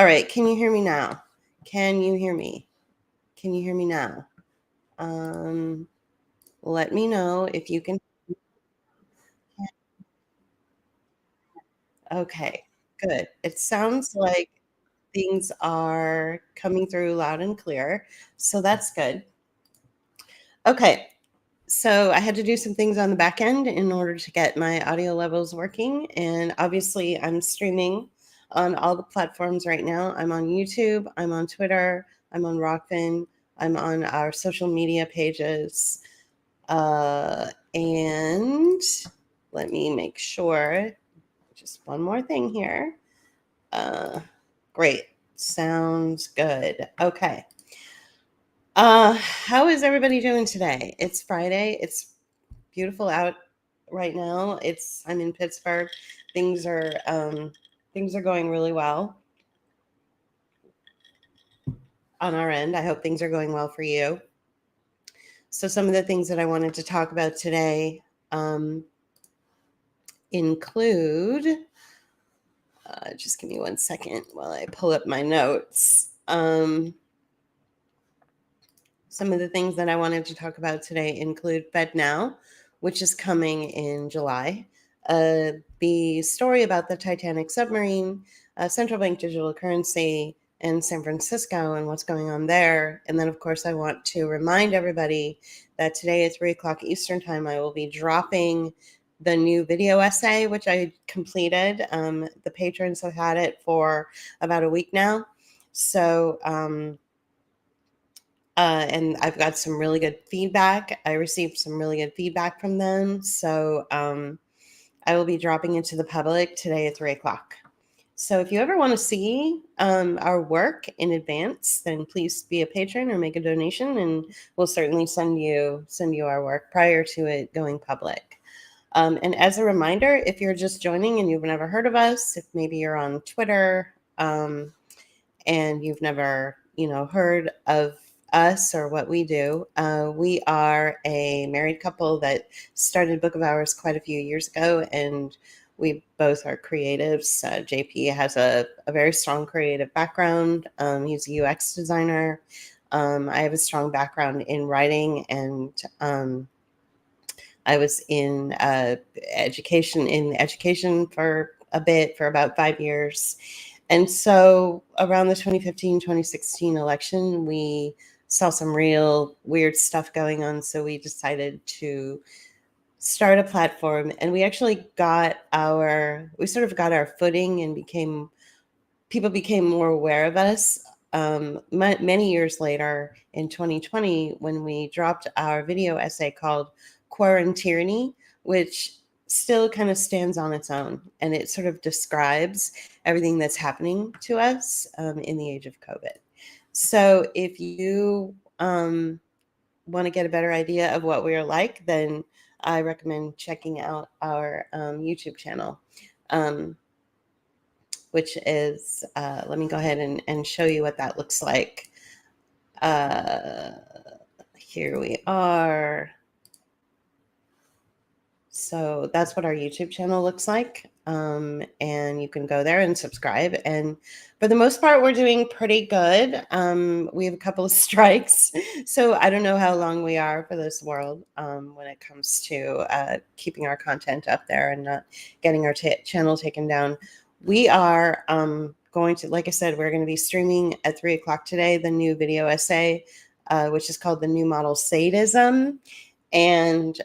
All right. Can you hear me now? Can you hear me? Can you hear me now? Let me know if you can. Okay, good. It sounds like things are coming through loud and clear. So that's good. Okay. So I had to do some things on the back end in order to get my audio levels working. And obviously, I'm streaming on all the platforms right now. I'm on YouTube, I'm on Twitter, I'm on Rockfin, I'm on our social media pages. And let me make sure, just one more thing here. Great. Sounds good. Okay. How is everybody doing today? It's Friday. It's beautiful out right now. I'm in Pittsburgh. Things are things are going really well on our end. I hope things are going well for you. So some of the things that I wanted to talk about today include just give me 1 second while I pull up my notes. Some of the things that I wanted to talk about today include FEDNOW, which is coming in July. The story about the Titanic submarine, central bank digital currency in San Francisco and what's going on there. And then, of course, I want to remind everybody that today at 3 o'clock Eastern time, I will be dropping the new video essay, which I completed. The patrons have had it for about a week now. So, and I've got some really good feedback. I received some really good feedback from them. So I will be dropping it to the public today at 3 o'clock. So if you ever want to see our work in advance, then please be a patron or make a donation, and we'll certainly send you our work prior to it going public. And as a reminder, if you're just joining and you've never heard of us, if maybe you're on Twitter and you've never, heard of us or what we do, we are a married couple that started Book of Hours quite a few years ago, and we both are creatives. JP has a very strong creative background. He's a UX designer. I have a strong background in writing, and I was in education for a bit, for about 5 years. And so around the 2015-2016 election, we saw some real weird stuff going on. So we decided to start a platform, and we actually got our footing, and people became more aware of us many years later in 2020, when we dropped our video essay called Quarantyranny, which still kind of stands on its own, and it sort of describes everything that's happening to us in the age of COVID. So if you want to get a better idea of what we are like, then I recommend checking out our YouTube channel, which is, let me go ahead and show you what that looks like. Here we are. So that's what our YouTube channel looks like. And you can go there and subscribe. And for the most part, we're doing pretty good. We have a couple of strikes. So I don't know how long we are for this world when it comes to keeping our content up there and not getting our channel taken down. We are going to, like I said, we're going to be streaming at 3 o'clock today, the new video essay, which is called The New Model Sadism. And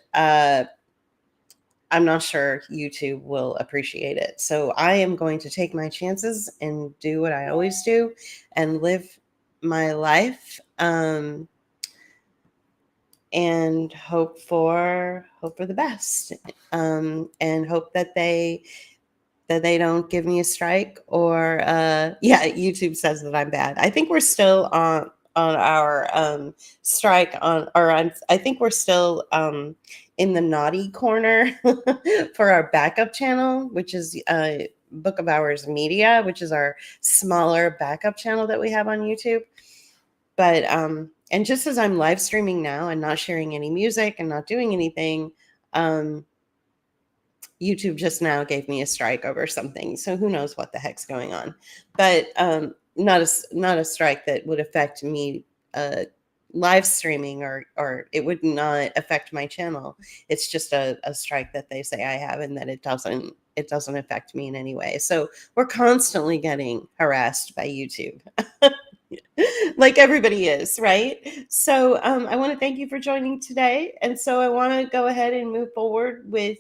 I'm not sure YouTube will appreciate it. So I am going to take my chances and do what I always do and live my life and hope for the best, and hope that they don't give me a strike, or YouTube says that I'm bad. I think we're still on our strike I think we're still in the naughty corner for our backup channel, which is Book of Hours Media, which is our smaller backup channel that we have on YouTube. But and just as I'm live streaming now and not sharing any music and not doing anything, YouTube just now gave me a strike over something. So who knows what the heck's going on. But not a strike that would affect me live streaming, or it would not affect my channel. It's just a strike that they say I have, and that it doesn't affect me in any way. So we're constantly getting harassed by YouTube. Like everybody is, right? So I want to thank you for joining today. And so I want to go ahead and move forward with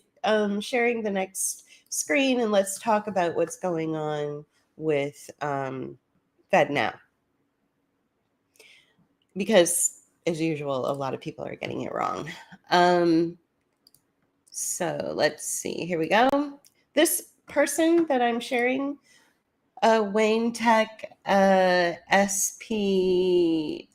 sharing the next screen, and let's talk about what's going on with FedNow. Because, as usual, a lot of people are getting it wrong. So let's see. Here we go. This person that I'm sharing, Wayne Tech SPFX,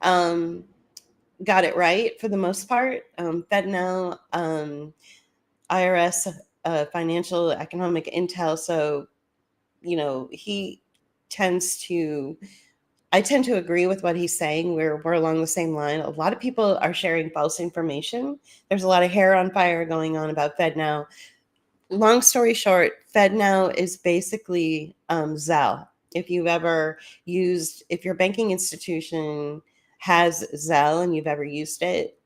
got it right for the most part. FedNow, IRS, financial economic intel. So, he tends to I tend to agree with what he's saying. We're along the same line. A lot of people are sharing false information. There's a lot of hair on fire going on about FedNow. Long story short, FedNow is basically Zelle. If if your banking institution has Zelle and you've ever used it,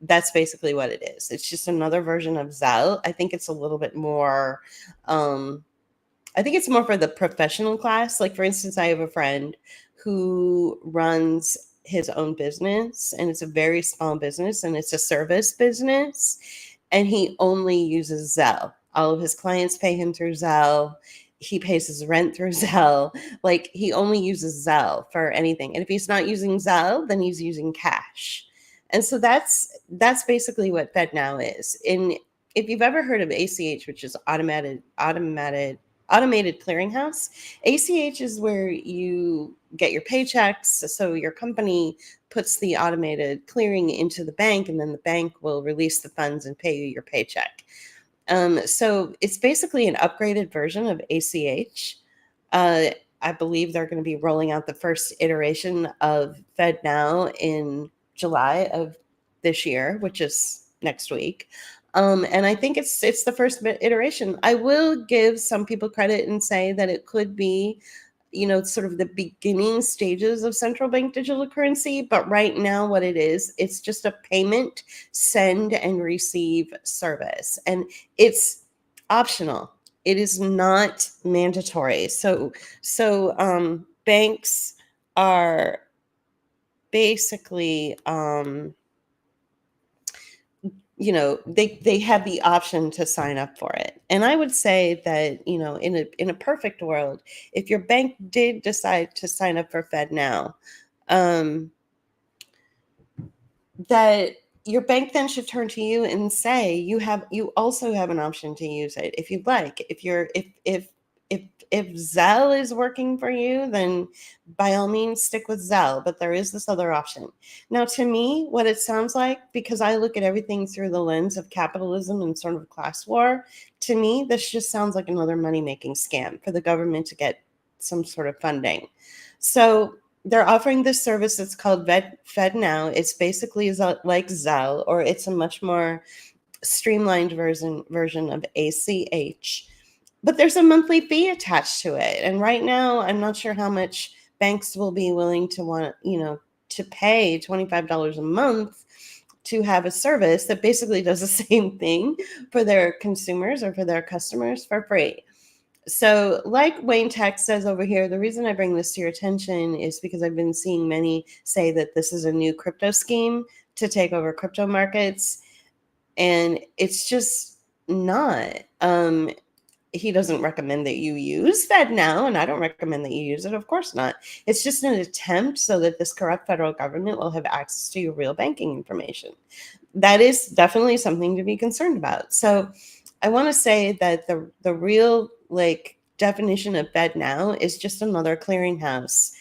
that's basically what it is. It's just another version of Zelle. I think it's a little bit more. I think it's more for the professional class. Like, for instance, I have a friend who runs his own business, and it's a very small business, and it's a service business, and he only uses Zelle. All of his clients pay him through Zelle. He pays his rent through Zelle. Like, he only uses Zelle for anything. And if he's not using Zelle, then he's using cash. And so that's basically what FedNow is. And if you've ever heard of ACH, which is automated clearinghouse. ACH is where you get your paychecks. So your company puts the automated clearing into the bank, and then the bank will release the funds and pay you your paycheck. So it's basically an upgraded version of ACH. I believe they're going to be rolling out the first iteration of FedNow in July of this year, which is next week. And I think it's the first iteration. I will give some people credit and say that it could be, sort of the beginning stages of central bank digital currency. But right now, what it is, it's just a payment, send and receive service, and it's optional. It is not mandatory. So banks are basically they have the option to sign up for it. And I would say that, in a perfect world, if your bank did decide to sign up for FedNow, that your bank then should turn to you and say you also have an option to use it if you'd like. If Zelle is working for you, then by all means stick with Zelle, but there is this other option. Now, to me, what it sounds like, because I look at everything through the lens of capitalism and sort of class war, to me, this just sounds like another money-making scam for the government to get some sort of funding. So they're offering this service that's called FedNow. It's basically like Zelle, or it's a much more streamlined version of ACH. But there's a monthly fee attached to it. And right now, I'm not sure how much banks will be willing to to pay $25 a month to have a service that basically does the same thing for their consumers or for their customers for free. So, like Wayne Tech says over here, the reason I bring this to your attention is because I've been seeing many say that this is a new crypto scheme to take over crypto markets. And it's just not. He doesn't recommend that you use FedNow, and I don't recommend that you use it. Of course not. It's just an attempt so that this corrupt federal government will have access to your real banking information. That is definitely something to be concerned about. So I want to say that the real definition of FedNow is just another clearinghouse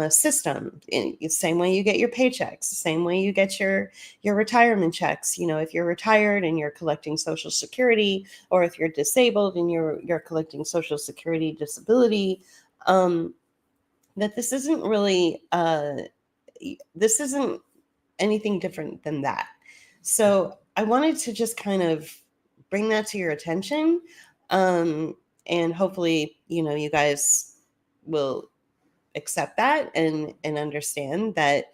system. In the same way you get your paychecks, the same way you get your retirement checks. If you're retired and you're collecting Social Security, or if you're disabled and you're collecting Social Security disability, that this isn't really this isn't anything different than that. So I wanted to just kind of bring that to your attention. And hopefully, you guys will accept that and understand that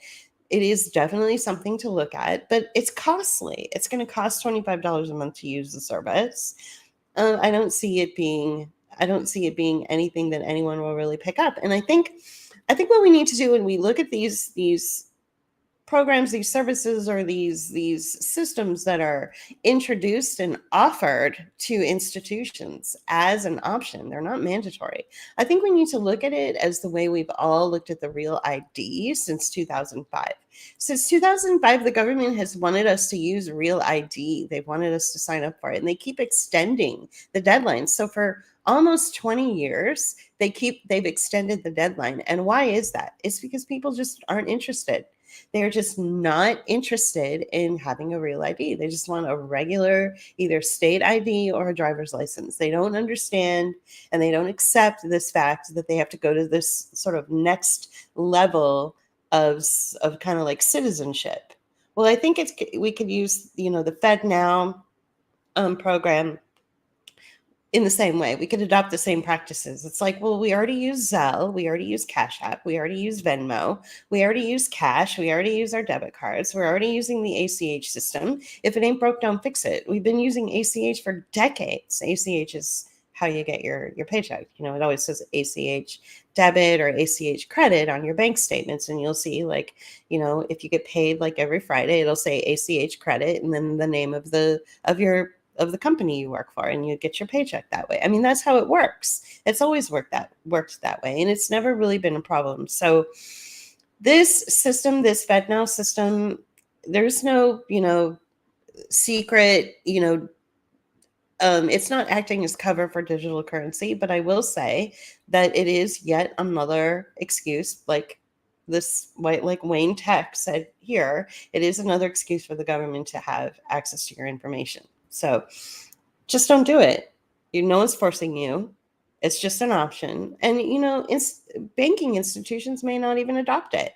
it is definitely something to look at, but it's costly. It's going to cost $25 a month to use the service. I don't see it being anything that anyone will really pick up. And I think what we need to do when we look at these programs, these services, or these systems that are introduced and offered to institutions as an option, they're not mandatory. I think we need to look at it as the way we've all looked at the real ID since 2005. Since 2005, the government has wanted us to use real ID. They've wanted us to sign up for it, and they keep extending the deadline. So for almost 20 years, they've extended the deadline. And why is that? It's because people just aren't interested. They're just not interested in having a real ID. They just want a regular either state ID or a driver's license. They don't understand and they don't accept this fact that they have to go to this sort of next level of kind of like citizenship. Well, I think we could use, the FEDNOW program in the same way. We could adopt the same practices. It's like, well, we already use Zelle, we already use Cash App, we already use Venmo, we already use cash, we already use our debit cards, we're already using the ACH system. If it ain't broke, don't fix it. We've been using ACH for decades. ACH is how you get your paycheck. It always says ACH debit or ACH credit on your bank statements, and you'll see, like, if you get paid like every Friday, it'll say ACH credit and then the name of the company you work for, and you get your paycheck that way. I mean, that's how it works. It's always worked that way, and it's never really been a problem. So this system, this FedNow system, there's no, secret, it's not acting as cover for digital currency, but I will say that it is yet another excuse, like Wayne Tech said here, it is another excuse for the government to have access to your information. So just don't do it. No one's forcing you. It's just an option. And, banking institutions may not even adopt it.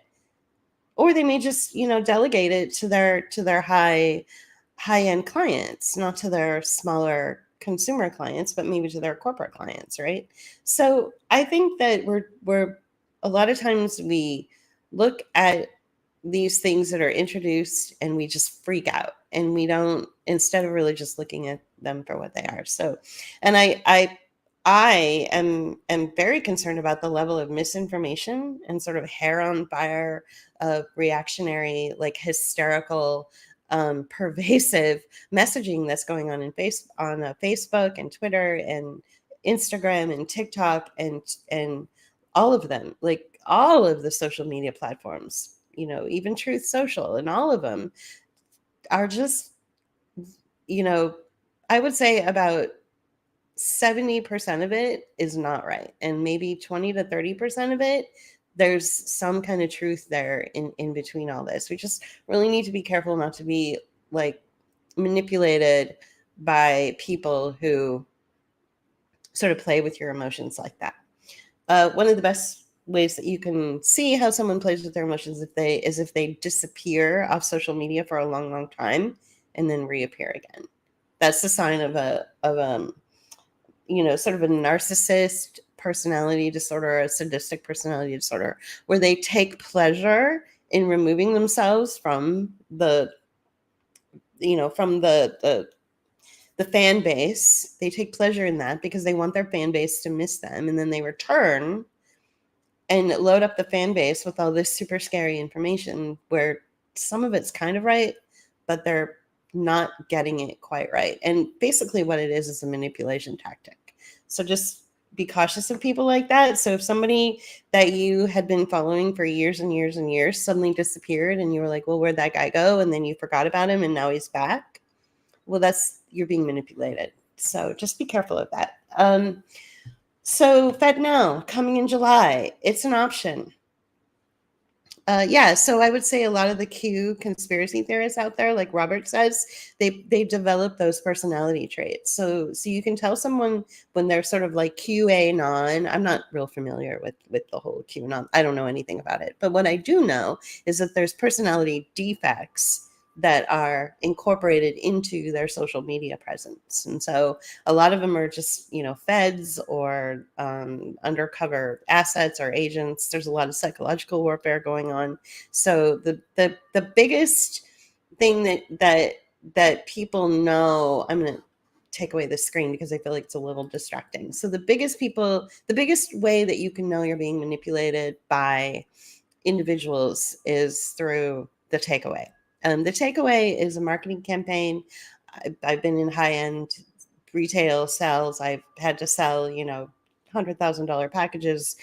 Or they may just, delegate it to their high-end clients, not to their smaller consumer clients, but maybe to their corporate clients, right? So I think that we're a lot of times we look at these things that are introduced and we just freak out, and we don't, instead of really just looking at them for what they are. So, and I am very concerned about the level of misinformation and sort of hair on fire of reactionary, like hysterical, pervasive messaging that's going on on Facebook and Twitter and Instagram and TikTok and all of them, like all of the social media platforms, even Truth Social, and all of them are just, I would say about 70% of it is not right. And maybe 20 to 30% of it, there's some kind of truth there in between all this. We just really need to be careful not to be like manipulated by people who sort of play with your emotions like that. One of the best ways that you can see how someone plays with their emotions is if they disappear off social media for a long, long time and then reappear again. That's the sign of sort of a narcissist personality disorder, a sadistic personality disorder, where they take pleasure in removing themselves from the fan base. They take pleasure in that because they want their fan base to miss them. And then they return and load up the fan base with all this super scary information where some of it's kind of right, but they're not getting it quite right. And basically what it is a manipulation tactic. So just be cautious of people like that. So if somebody that you had been following for years and years and years suddenly disappeared and you were like, well, where'd that guy go? And then you forgot about him and now he's back. Well, you're being manipulated. So just be careful of that. So FedNow coming in July, it's an option. So I would say a lot of the Q conspiracy theorists out there, like Robert says, they develop those personality traits. So you can tell someone when they're sort of like QAnon. I'm not real familiar with the whole QAnon. I don't know anything about it. But what I do know is that there's personality defects that are incorporated into their social media presence. And so a lot of them are just, feds or undercover assets or agents. There's a lot of psychological warfare going on. So the biggest thing that people know, I'm going to take away the screen because I feel like it's a little distracting. So the biggest way that you can know you're being manipulated by individuals is through the takeaway. The takeaway is a marketing campaign. I've been in high-end retail sales. I've had to sell, $100,000 packages,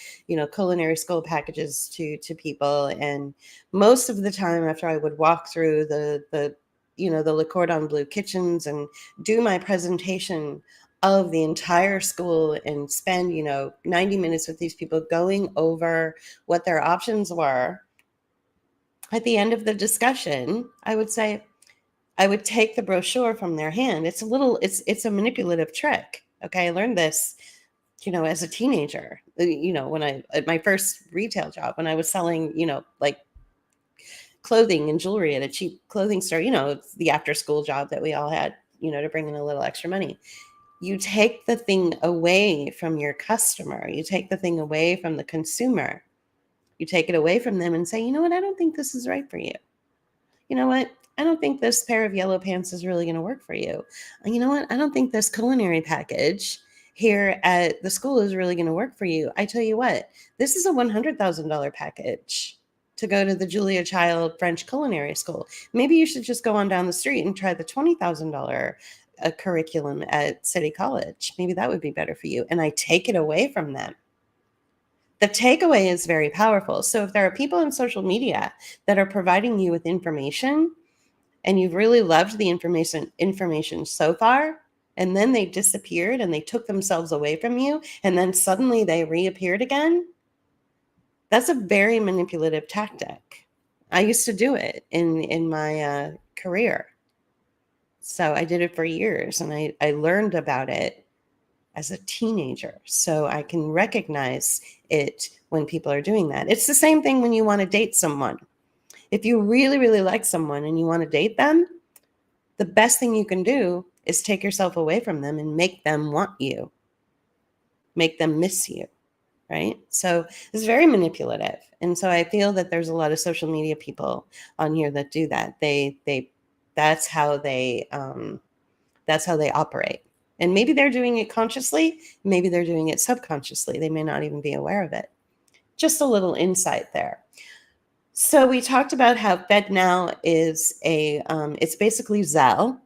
culinary school packages to people. And most of the time after I would walk through the Le Cordon Bleu kitchens and do my presentation of the entire school and spend, 90 minutes with these people going over what their options were, at the end of the discussion, I would take the brochure from their hand. It's a manipulative trick. Okay. I learned this, as a teenager, at my first retail job, when I was selling, like clothing and jewelry at a cheap clothing store, it's the after school job that we all had, to bring in a little extra money. You take the thing away from your customer. You take the thing away from the consumer. You take it away from them and say, you know what? I don't think this is right for you. You know what? I don't think this pair of yellow pants is really going to work for you. You know what? I don't think this culinary package here at the school is really going to work for you. I tell you what, this is a $100,000 package to go to the Julia Child French Culinary School. Maybe you should just go on down the street and try the $20,000 curriculum at City College. Maybe that would be better for you. And I take it away from them. The takeaway is very powerful. So if there are people on social media that are providing you with information and you've really loved the information so far, and then they disappeared and they took themselves away from you, and then suddenly they reappeared again, that's a very manipulative tactic. I used to do it in my career. So I did it for years, and I learned about it as a teenager. So I can recognize it when people are doing that. It's the same thing when you want to date someone. If you really, really like someone and you want to date them, the best thing you can do is take yourself away from them and make them want you, make them miss you, right? So it's very manipulative. And so I feel that there's a lot of social media people on here that do that. That's how they operate. And maybe they're doing it consciously. Maybe they're doing it subconsciously. They may not even be aware of it. Just a little insight there. So we talked about how FEDNOW is it's basically Zelle,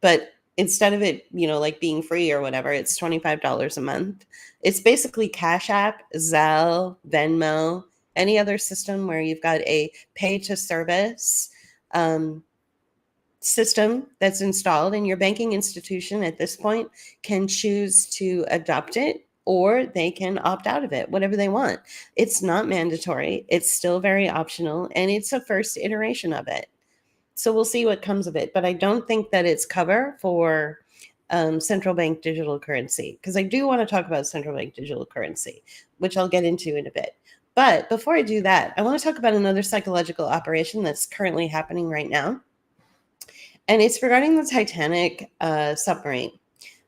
but instead of it, like being free or whatever, it's $25 a month. It's basically Cash App, Zelle, Venmo, any other system where you've got a pay to service system that's installed, and your banking institution at this point can choose to adopt it or they can opt out of it, whatever they want. It's not mandatory. It's still very optional, and it's a first iteration of it. So we'll see what comes of it. But I don't think that it's cover for central bank digital currency, because I do want to talk about central bank digital currency, which I'll get into in a bit. But before I do that, I want to talk about another psychological operation that's currently happening right now. And it's regarding the Titanic submarine.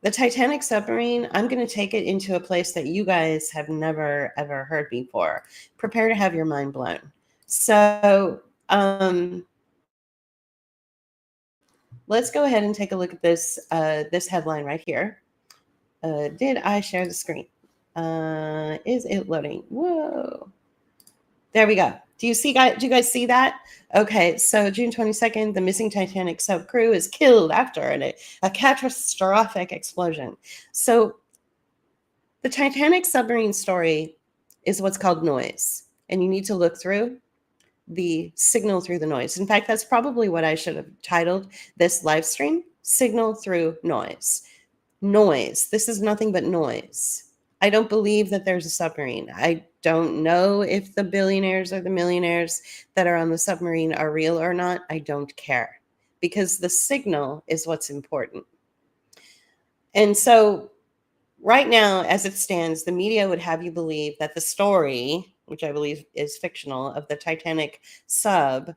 The Titanic submarine, I'm going to take it into a place that you guys have never, ever heard before. Prepare to have your mind blown. So let's go ahead and take a look at this headline right here. Did I share the screen? Is it loading? Whoa. There we go. Do you guys see that? Okay, so June 22nd, the missing Titanic sub crew is killed after a catastrophic explosion. So the Titanic submarine story is what's called noise, and you need to look through the signal through the noise. In fact, that's probably what I should have titled this live stream, Signal Through Noise. Noise. This is nothing but noise. I don't believe that there's a submarine. I don't know if the billionaires or the millionaires that are on the submarine are real or not. I don't care, because the signal is what's important. And so right now, as it stands, the media would have you believe that the story, which I believe is fictional, of the Titanic sub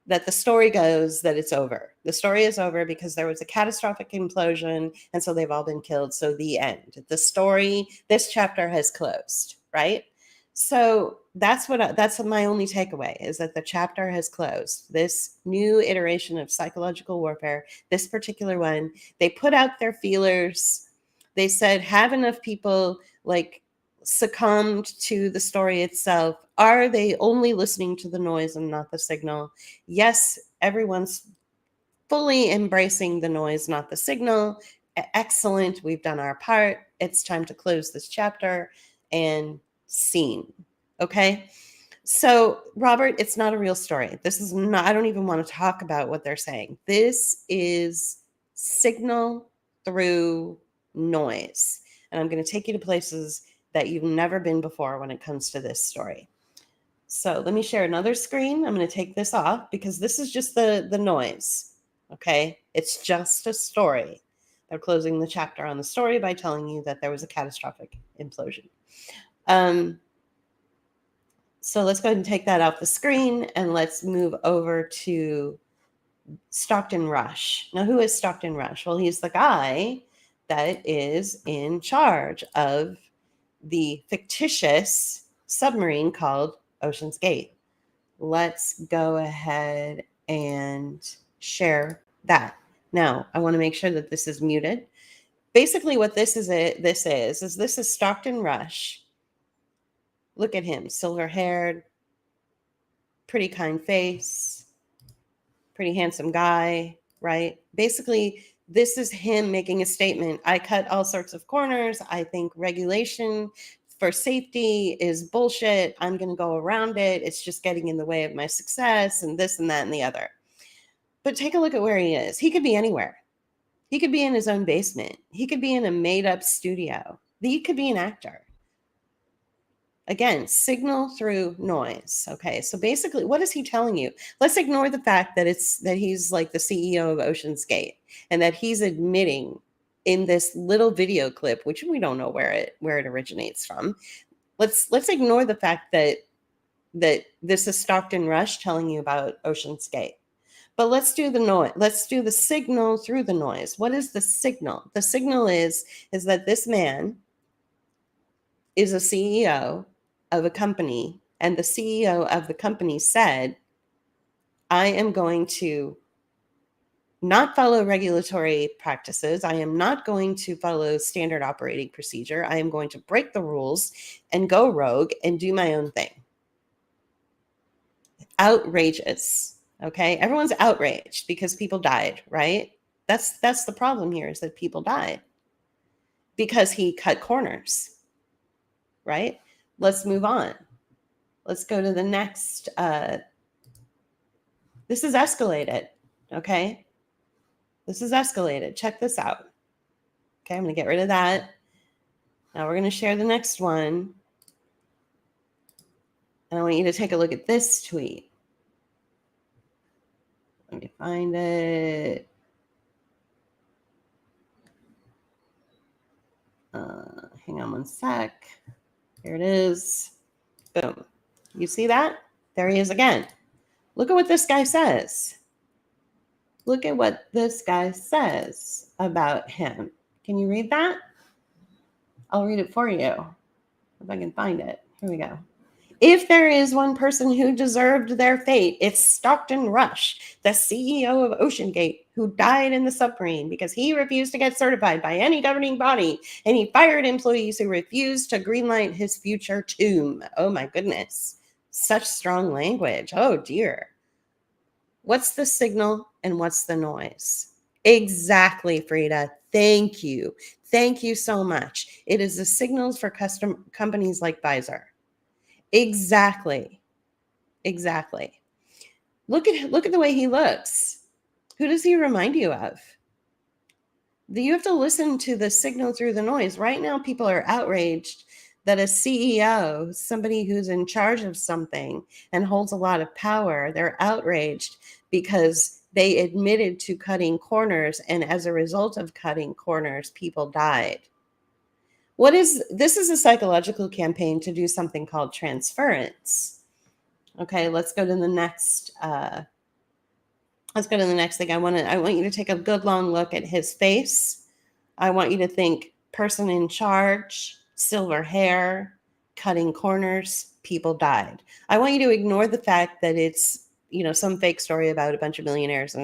that the story goes that it's over. The story is over because there was a catastrophic implosion, and so they've all been killed. So the end. The story, this chapter has closed, right? So that's that's my only takeaway, is that the chapter has closed. This new iteration of psychological warfare, this particular one, they put out their feelers. They said, have enough people like succumbed to the story itself? Are they only listening to the noise and not the signal? Yes, everyone's fully embracing the noise, not the signal. Excellent. We've done our part. It's time to close this chapter and scene. Okay. So, Robert, it's not a real story. This is not, I don't even want to talk about what they're saying. This is signal through noise. And I'm going to take you to places that you've never been before when it comes to this story. So let me share another screen. I'm going to take this off because this is just the noise. Okay. It's just a story. They're closing the chapter on the story by telling you that there was a catastrophic implosion. So let's go ahead and take that off the screen and let's move over to Stockton Rush. Now, who is Stockton Rush? Well, he's the guy that is in charge of the fictitious submarine called Ocean's Gate. Let's go ahead and share that. Now, I want to make sure that this is muted. Basically, what this is Stockton Rush. Look at him, silver-haired, pretty kind face, pretty handsome guy, right? Basically, this is him making a statement. I cut all sorts of corners. I think regulation for safety is bullshit. I'm going to go around it. It's just getting in the way of my success and this and that and the other. But take a look at where he is. He could be anywhere. He could be in his own basement. He could be in a made-up studio. He could be an actor. Again, signal through noise. Okay, so basically, what is he telling you? Let's ignore the fact that he's like the CEO of Ocean's Gate and that he's admitting in this little video clip, which we don't know where it originates from. Let's ignore the fact that this is Stockton Rush telling you about Ocean's Gate. But let's do the noise. Let's do the signal through the noise. What is the signal? The signal is that this man is a CEO of a company, and the CEO of the company said, I am going to not follow regulatory practices. I am not going to follow standard operating procedure. I am going to break the rules and go rogue and do my own thing. Outrageous. Okay. Everyone's outraged because people died, right? That's the problem here, is that people died because he cut corners, right? Let's move on. Let's go to the next. This is escalated. Okay. This is escalated. Check this out. Okay. I'm going to get rid of that. Now we're going to share the next one. And I want you to take a look at this tweet. Let me find it. Hang on one sec. Here it is. Boom. You see that? There he is again. Look at what this guy says. Look at what this guy says about him. Can you read that? I'll read it for you if I can find it. Here we go. If there is one person who deserved their fate, it's Stockton Rush, the CEO of OceanGate, who died in the submarine because he refused to get certified by any governing body, and he fired employees who refused to greenlight his future tomb. Oh my goodness. Such strong language. Oh dear. What's the signal and what's the noise? Exactly, Frida. Thank you. Thank you so much. It is the signals for companies like Pfizer. Exactly. Exactly. Look at the way he looks. Who does he remind you of? You have to listen to the signal through the noise. Right now, people are outraged that a CEO, somebody who's in charge of something and holds a lot of power, they're outraged because they admitted to cutting corners, and as a result of cutting corners, people died. This is a psychological campaign to do something called transference. Okay, let's go to the next Let's go to the next thing. I want you to take a good long look at his face. I want you to think person in charge, silver hair, cutting corners, people died. I want you to ignore the fact that it's, some fake story about a bunch of millionaires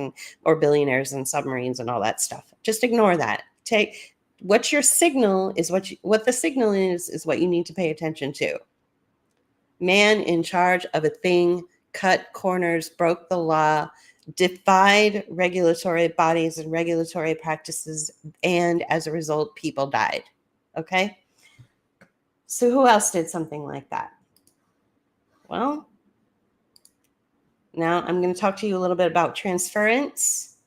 or billionaires and submarines and all that stuff. Just ignore that. Take what your signal is, what the signal is what you need to pay attention to. Man in charge of a thing, cut corners, broke the law, defied regulatory bodies and regulatory practices, and as a result, people died. Okay? So who else did something like that? Well, now I'm going to talk to you a little bit about transference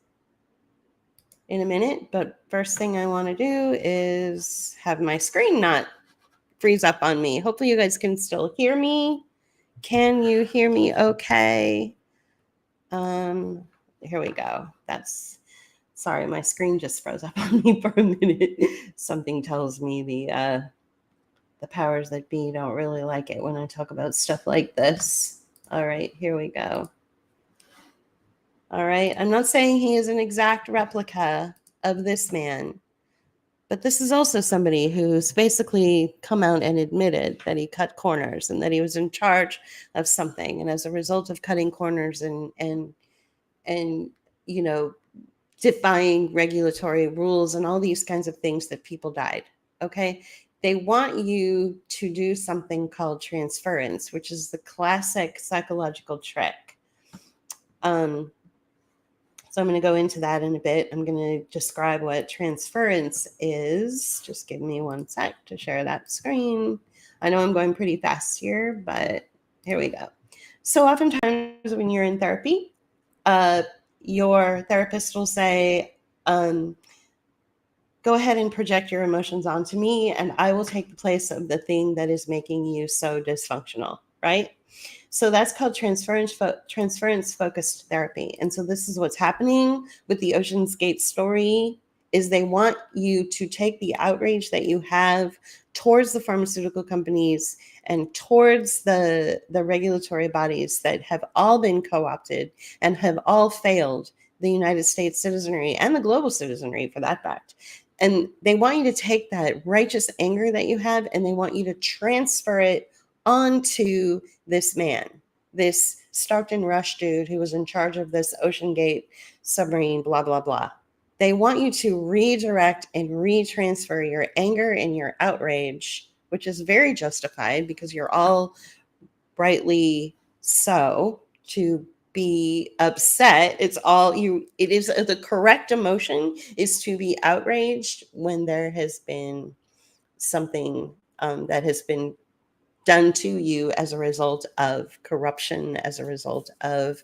in a minute, but first thing I want to do is have my screen not freeze up on me. Hopefully you guys can still hear me. Can you hear me okay? Here we go. Sorry, my screen just froze up on me for a minute. Something tells me the powers that be don't really like it when I talk about stuff like this. All right, here we go. All right, I'm not saying he is an exact replica of this man, but this is also somebody who's basically come out and admitted that he cut corners and that he was in charge of something. And as a result of cutting corners and defying regulatory rules and all these kinds of things, that people died. Okay. They want you to do something called transference, which is the classic psychological trick. So I'm going to go into that in a bit. I'm going to describe what transference is. Just give me one sec to share that screen. I know I'm going pretty fast here, but here we go. So oftentimes when you're in therapy, your therapist will say, go ahead and project your emotions onto me, and I will take the place of the thing that is making you so dysfunctional, right? So that's called transference-focused therapy. And so this is what's happening with the Ocean's Gate story, is they want you to take the outrage that you have towards the pharmaceutical companies and towards the regulatory bodies that have all been co-opted and have all failed the United States citizenry and the global citizenry for that fact. And they want you to take that righteous anger that you have and they want you to transfer it onto this man, this Stockton Rush dude who was in charge of this Ocean Gate submarine, blah, blah, blah. They want you to redirect and retransfer your anger and your outrage, which is very justified because you're all rightly so to be upset. It is the correct emotion is to be outraged when there has been something that has been done to you as a result of corruption, as a result of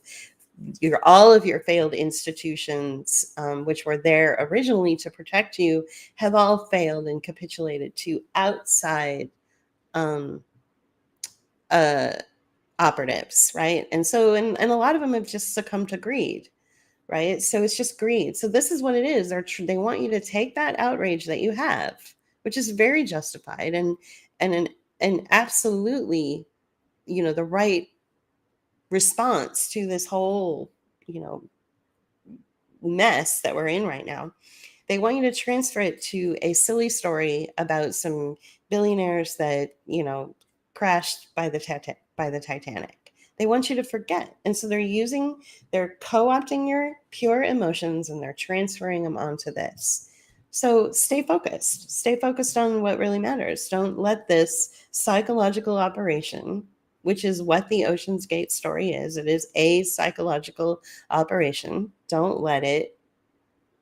all of your failed institutions, which were there originally to protect you, have all failed and capitulated to outside operatives, right? And so, and a lot of them have just succumbed to greed, right? So it's just greed. So this is what it is. They want you to take that outrage that you have, which is very justified and absolutely, the right response to this whole, mess that we're in right now. They want you to transfer it to a silly story about some billionaires that, crashed by the Titanic. They want you to forget. And so they're co-opting your pure emotions and they're transferring them onto this. So stay focused. Stay focused on what really matters. Don't let this psychological operation, which is what the Ocean's Gate story is. It is a psychological operation. Don't let it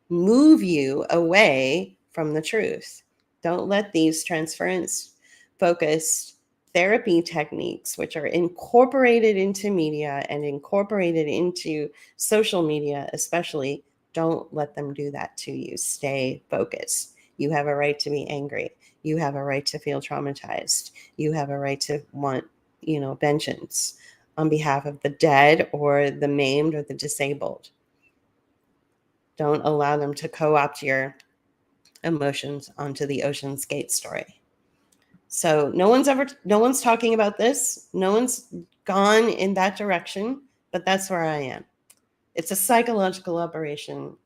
move you away from the truth. Don't let these transference-focused therapy techniques, which are incorporated into media and incorporated into social media especially, don't let them do that to you. Stay focused. You have a right to be angry. You have a right to feel traumatized. You have a right to want, vengeance on behalf of the dead or the maimed or the disabled. Don't allow them to co-opt your emotions onto the Ocean's Gate story. So no one's talking about this. No one's gone in that direction, but that's where I am. It's a psychological operation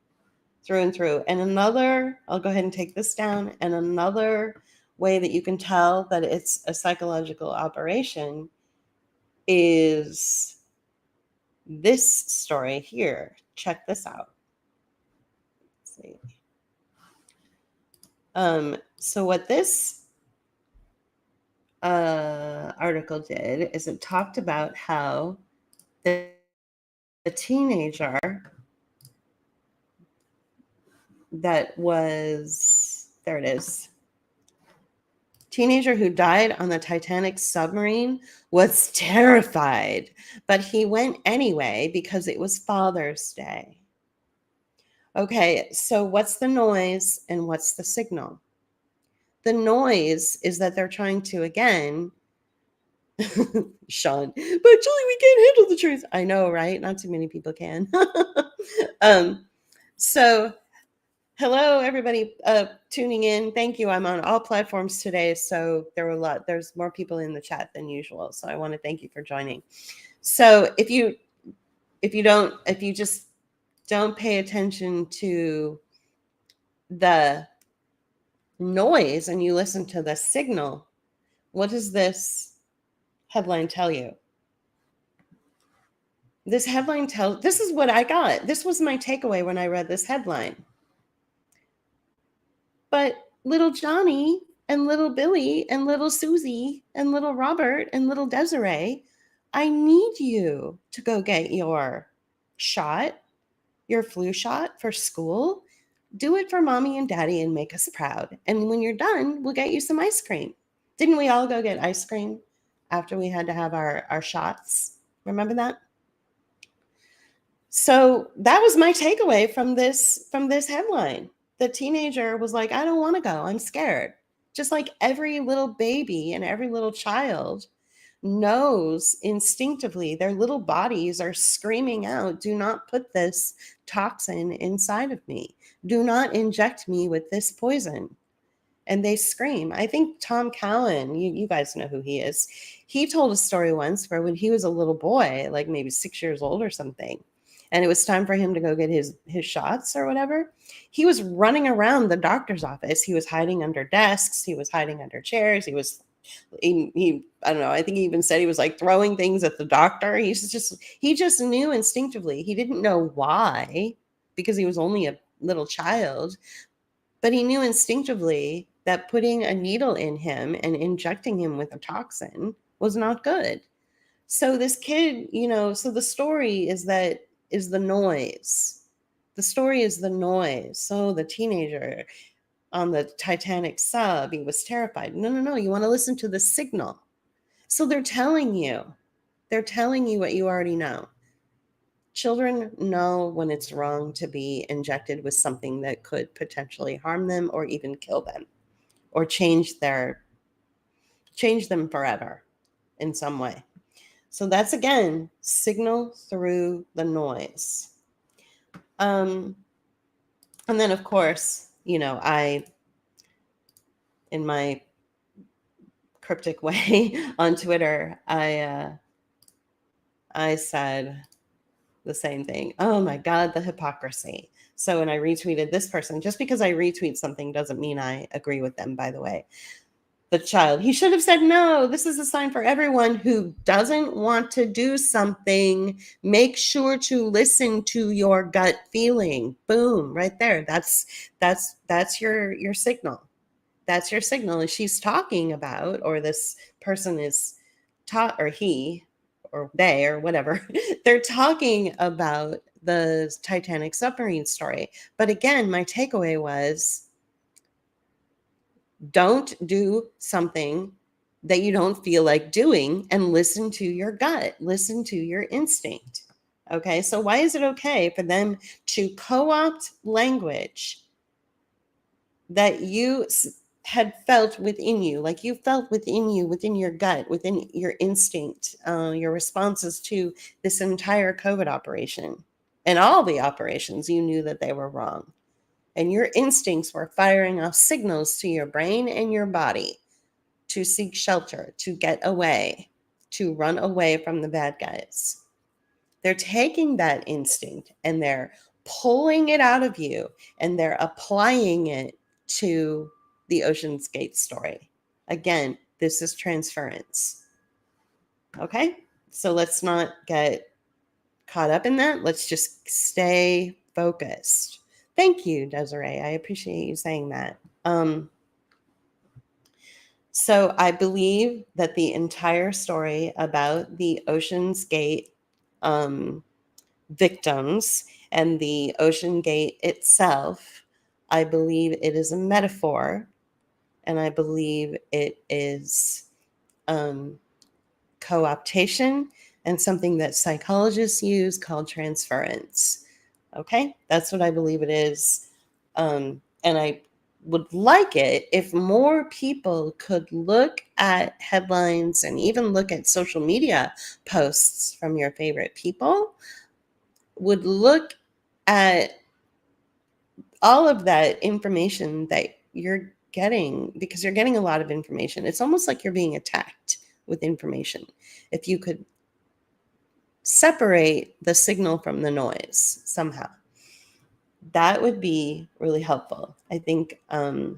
through and through. And another, I'll go ahead and take this down. And another way that you can tell that it's a psychological operation is this story here. Check this out. Let's see. So what this article did is it talked about how the teenager that was, there it is, teenager who died on the Titanic submarine was terrified, but he went anyway because it was Father's Day. Okay, so what's the noise and what's the signal? The noise is that they're trying to, again, Sean, but Julie, we can't handle the truth. I know, right? Not too many people can. So hello, everybody tuning in. Thank you. I'm on all platforms today, so there's more people in the chat than usual. So I want to thank you for joining. So if you just don't pay attention to the noise and you listen to the signal, what does this headline tell you? This headline this is what I got. This was my takeaway when I read this headline. But little Johnny and little Billy and little Susie and little Robert and little Desiree, I need you to go get your shot, your flu shot for school. Do it for mommy and daddy and make us proud. And when you're done, we'll get you some ice cream. Didn't we all go get ice cream after we had to have our shots? Remember that? So that was my takeaway from this headline. The teenager was like, I don't want to go. I'm scared. Just like every little baby and every little child knows instinctively, their little bodies are screaming out, do not put this toxin inside of me. Do not inject me with this poison. And they scream. I think Tom Cowan, you guys know who he is. He told a story once where when he was a little boy, like maybe 6 years old or something, and it was time for him to go get his shots or whatever, he was running around the doctor's office. He was hiding under desks. He was hiding under chairs. He I don't know. I think he even said he was like throwing things at the doctor. He just knew instinctively. He didn't know why, because he was only a little child, but he knew instinctively that putting a needle in him and injecting him with a toxin was not good. So this kid, so the story is the noise. The story is the noise. So the teenager on the Titanic sub, he was terrified. No. You want to listen to the signal. So they're telling you what you already know. Children know when it's wrong to be injected with something that could potentially harm them or even kill them or change them forever in some way. So that's, again, signal through the noise. And then, of course, I, in my cryptic way on Twitter, I said the same thing. Oh my God, the hypocrisy. So when I retweeted this person, just because I retweet something doesn't mean I agree with them, by the way. The child, he should have said, no, this is a sign for everyone who doesn't want to do something. Make sure to listen to your gut feeling. Boom, right there. That's your signal. That's your signal. And she's talking about, or this person is taught, or he or they or whatever, they're talking about the Titanic submarine story. But again, my takeaway was, don't do something that you don't feel like doing, and listen to your gut, listen to your instinct. Okay, so why is it okay for them to co-opt language that you had felt within you, like you felt within you, within your gut, within your instinct, your responses to this entire COVID operation and all the operations? You knew that they were wrong. And your instincts were firing off signals to your brain and your body to seek shelter, to get away, to run away from the bad guys. They're taking that instinct and they're pulling it out of you and they're applying it to the Ocean's Gate story. Again, this is transference. Okay? So let's not get caught up in that. Let's just stay focused. Thank you, Desiree. I appreciate you saying that. So I believe that the entire story about the Ocean's Gate victims and the Ocean Gate itself, I believe it is a metaphor, and I believe it is co-optation and something that psychologists use called transference. Okay, that's what I believe it is. And I would like it if more people could look at headlines and even look at social media posts from your favorite people, would look at all of that information that you're getting, because you're getting a lot of information. It's almost like you're being attacked with information. If you could separate the signal from the noise somehow, that would be really helpful. I think a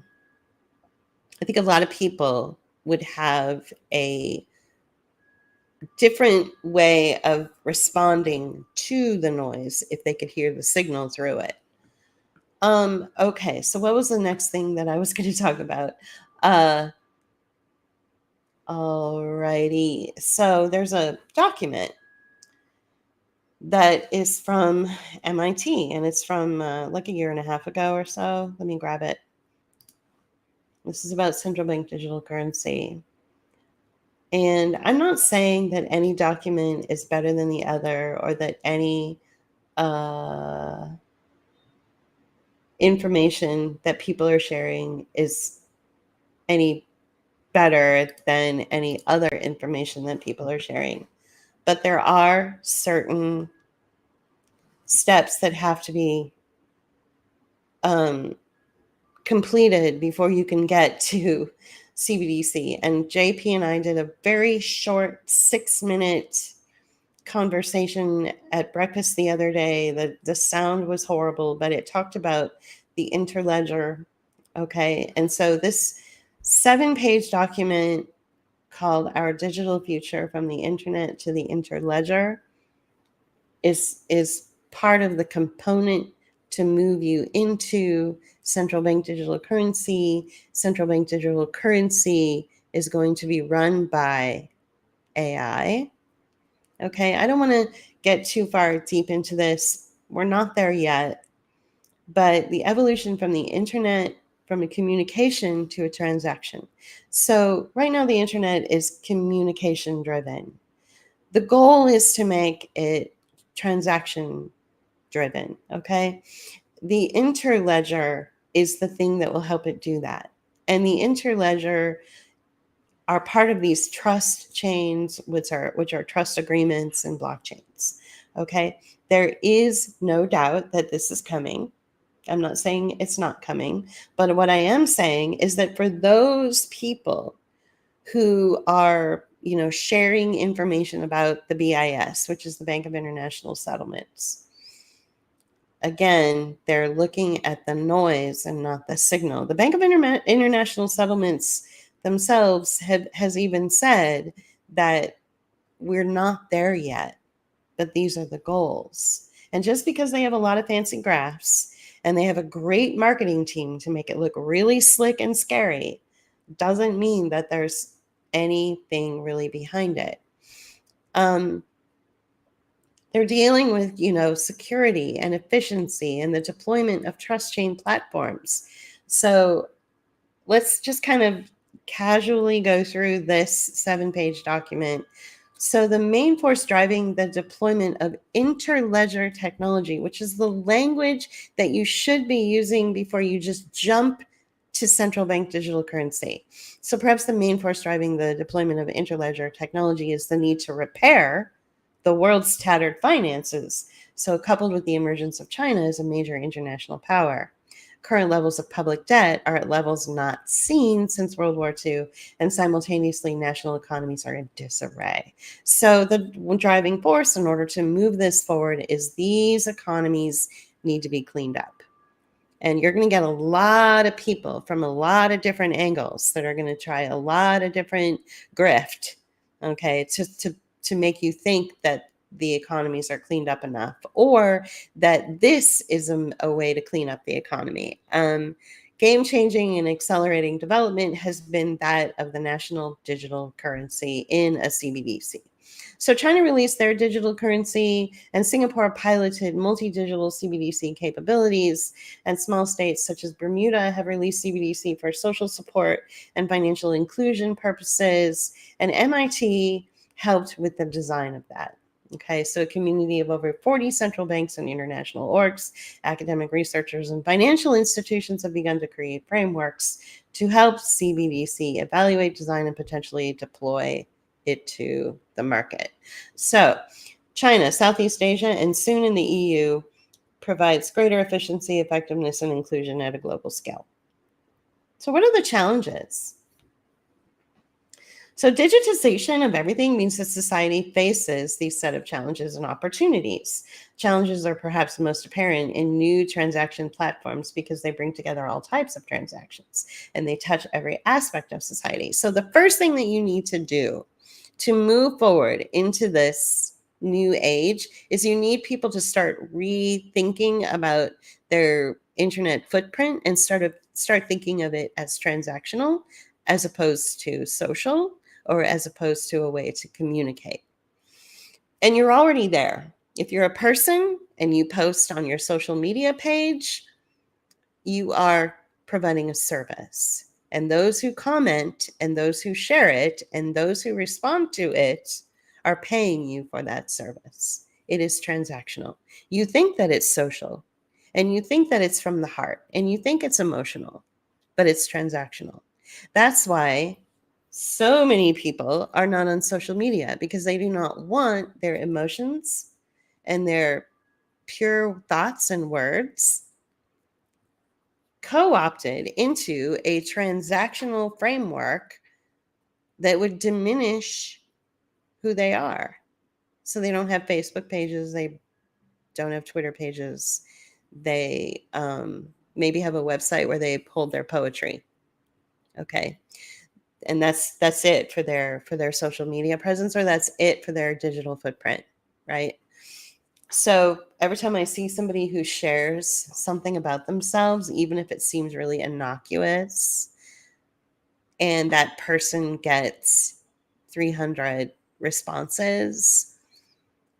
lot of people would have a different way of responding to the noise if they could hear the signal through it. Okay, so what was the next thing that I was going to talk about? Alrighty, so there's a document that is from MIT, and it's from like a year and a half ago or so. Let me grab it. This is about central bank digital currency. And I'm not saying that any document is better than the other, or that any information that people are sharing is any better than any other information that people are sharing. But there are certain steps that have to be completed before you can get to CBDC. And JP and I did a very short 6-minute conversation at breakfast the other day. The sound was horrible, but it talked about the interledger. Okay. And so this 7-page document called Our Digital Future from the Internet to the Interledger is part of the component to move you into central bank digital currency. Central bank digital currency is going to be run by AI. Okay, I don't want to get too far deep into this. We're not there yet. But the evolution from the internet, from a communication to a transaction. So right now the internet is communication driven. The goal is to make it transaction driven, okay? The interledger is the thing that will help it do that. And the interledger are part of these trust chains, which are trust agreements and blockchains, okay? There is no doubt that this is coming. I'm not saying it's not coming, but what I am saying is that for those people who are, sharing information about the BIS, which is the Bank of International Settlements, again, they're looking at the noise and not the signal. The Bank of International Settlements themselves has even said that we're not there yet, but these are the goals. And just because they have a lot of fancy graphs and they have a great marketing team to make it look really slick and scary, doesn't mean that there's anything really behind it. They're dealing with, security and efficiency and the deployment of trust chain platforms. So let's just kind of casually go through this 7-page document. So the main force driving the deployment of interledger technology, which is the language that you should be using before you just jump to central bank digital currency. So perhaps the main force driving the deployment of interledger technology is the need to repair the world's tattered finances. So coupled with the emergence of China as a major international power. current levels of public debt are at levels not seen since World War II, and simultaneously national economies are in disarray. So the driving force in order to move this forward is these economies need to be cleaned up. And you're going to get a lot of people from a lot of different angles that are going to try a lot of different grift, okay, to make you think that the economies are cleaned up enough, or that this is a way to clean up the economy. Game changing and accelerating development has been that of the national digital currency in a CBDC. So China released their digital currency, and Singapore piloted multi-digital CBDC capabilities, and small states such as Bermuda have released CBDC for social support and financial inclusion purposes, and MIT helped with the design of that. Okay, so a community of over 40 central banks and international orgs, academic researchers, and financial institutions have begun to create frameworks to help CBDC evaluate, design, and potentially deploy it to the market. So China, Southeast Asia, and soon in the EU provides greater efficiency, effectiveness, and inclusion at a global scale. So what are the challenges? So digitization of everything means that society faces these set of challenges and opportunities. Challenges are perhaps most apparent in new transaction platforms because they bring together all types of transactions and they touch every aspect of society. So the first thing that you need to do to move forward into this new age is you need people to start rethinking about their internet footprint and start thinking of it as transactional as opposed to social, or as opposed to a way to communicate. And you're already there. If you're a person and you post on your social media page, you are providing a service. And those who comment and those who share it and those who respond to it are paying you for that service. It is transactional. You think that it's social, and you think that it's from the heart, and you think it's emotional, but it's transactional. That's why so many people are not on social media, because they do not want their emotions and their pure thoughts and words co-opted into a transactional framework that would diminish who they are. So they don't have Facebook pages, they don't have Twitter pages, they maybe have a website where they hold their poetry. Okay. And that's it for their social media presence, or that's it for their digital footprint, right? So every time I see somebody who shares something about themselves, even if it seems really innocuous, and that person gets 300 responses,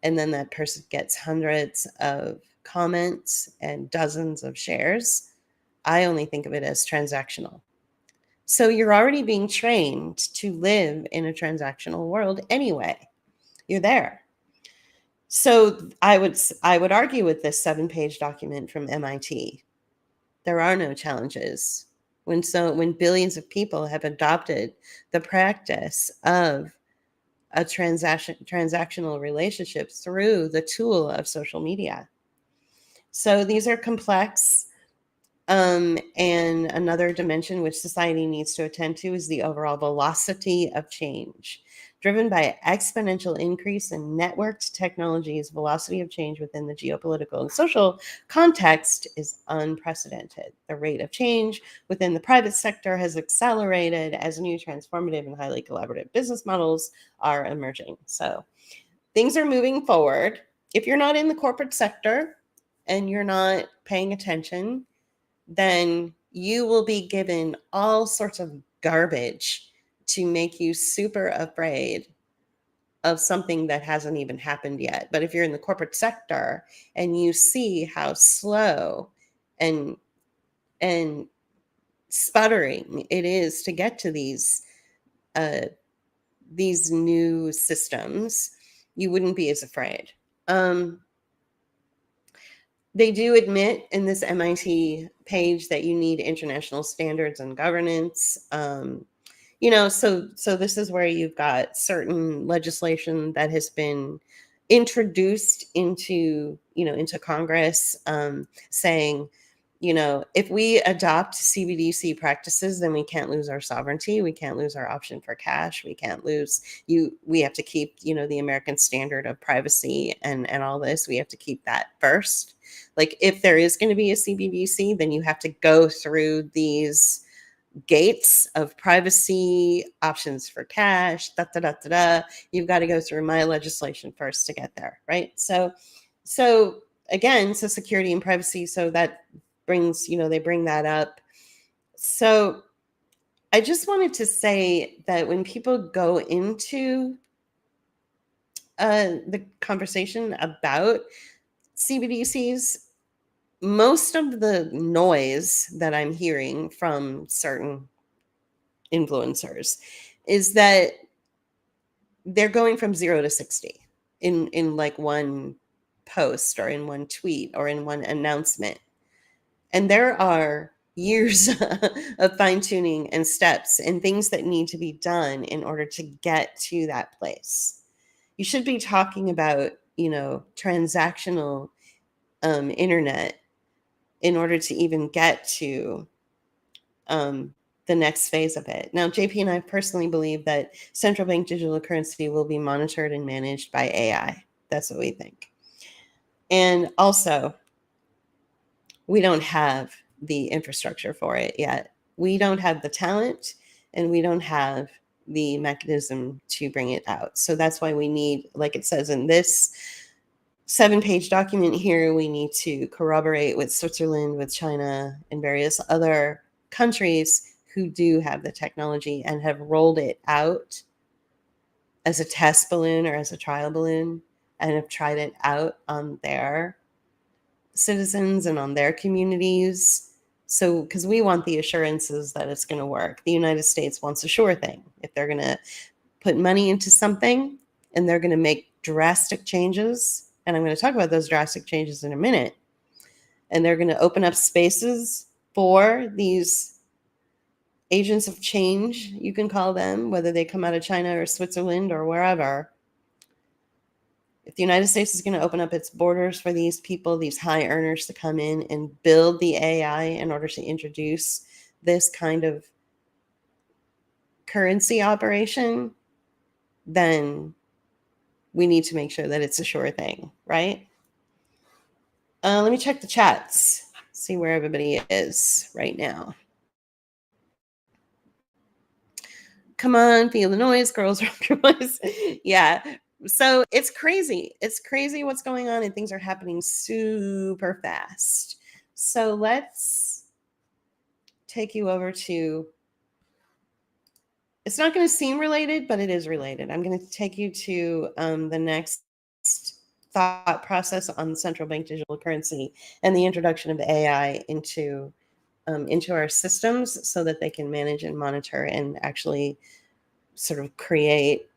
and then that person gets hundreds of comments and dozens of shares, I only think of it as transactional. So you're already being trained to live in a transactional world anyway. You're there. So I would argue with this 7-page document from MIT. There are no challenges when billions of people have adopted the practice of a transactional relationship through the tool of social media. So these are complex. And another dimension which society needs to attend to is the overall velocity of change. Driven by exponential increase in networked technologies, velocity of change within the geopolitical and social context is unprecedented. The rate of change within the private sector has accelerated as new transformative and highly collaborative business models are emerging. So things are moving forward. If you're not in the corporate sector and you're not paying attention, then you will be given all sorts of garbage to make you super afraid of something that hasn't even happened yet. But if you're in the corporate sector and you see how slow and sputtering it is to get to these new systems, you wouldn't be as afraid. They do admit in this MIT page that you need international standards and governance. So this is where you've got certain legislation that has been introduced into Congress, saying if we adopt CBDC practices, then we can't lose our sovereignty. We can't lose our option for cash. We can't lose we have to keep, the American standard of privacy and all this. We have to keep that first. Like if there is going to be a CBDC, then you have to go through these gates of privacy, options for cash, da da da da da. You've got to go through my legislation first to get there, right? So again, so security and privacy. So that brings, they bring that up. So I just wanted to say that when people go into the conversation about CBDCs, most of the noise that I'm hearing from certain influencers is that they're going from 0 to 60 in like one post or in one tweet or in one announcement. And there are years of fine tuning and steps and things that need to be done in order to get to that place. You should be talking about, transactional internet in order to even get to the next phase of it. Now, JP and I personally believe that central bank digital currency will be monitored and managed by AI. That's what we think. And also, we don't have the infrastructure for it yet. We don't have the talent and we don't have the mechanism to bring it out. So that's why we need, like it says in this 7-page document here, we need to corroborate with Switzerland, with China, and various other countries who do have the technology and have rolled it out as a test balloon or as a trial balloon and have tried it out on their citizens and on their communities. So, because we want the assurances that it's going to work. The United States wants a sure thing. If they're going to put money into something and they're going to make drastic changes, and I'm going to talk about those drastic changes in a minute, and they're going to open up spaces for these agents of change, you can call them, whether they come out of China or Switzerland or wherever. If the United States is going to open up its borders for these people, these high earners to come in and build the AI in order to introduce this kind of currency operation, then we need to make sure that it's a sure thing, right? Let me check the chats, see where everybody is right now. Come on, feel the noise, girls, rock your voice. Yeah. So it's crazy. It's crazy what's going on, and things are happening super fast. So let's take you over to, it's not going to seem related, but it is related. I'm going to take you to the next thought process on central bank digital currency and the introduction of AI into our systems so that they can manage and monitor and actually sort of create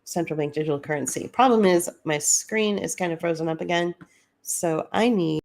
central bank digital currency. Problem is my screen is kind of frozen up again. So I need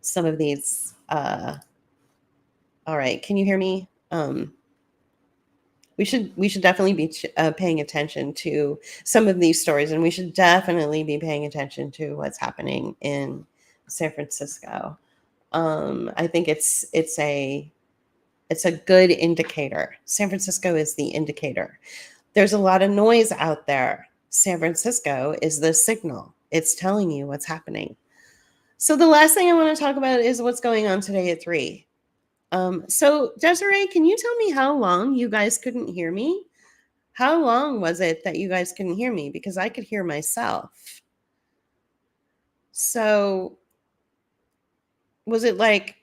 some of these. All right, can you hear me? We should definitely be paying attention to some of these stories, and we should definitely be paying attention to what's happening in San Francisco. I think it's a good indicator. San Francisco is the indicator. There's a lot of noise out there. San Francisco is the signal. It's telling you what's happening. So the last thing I want to talk about is what's going on today at 3. So Desiree, can you tell me how long you guys couldn't hear me? How long was it that you guys couldn't hear me? Because I could hear myself. So was it like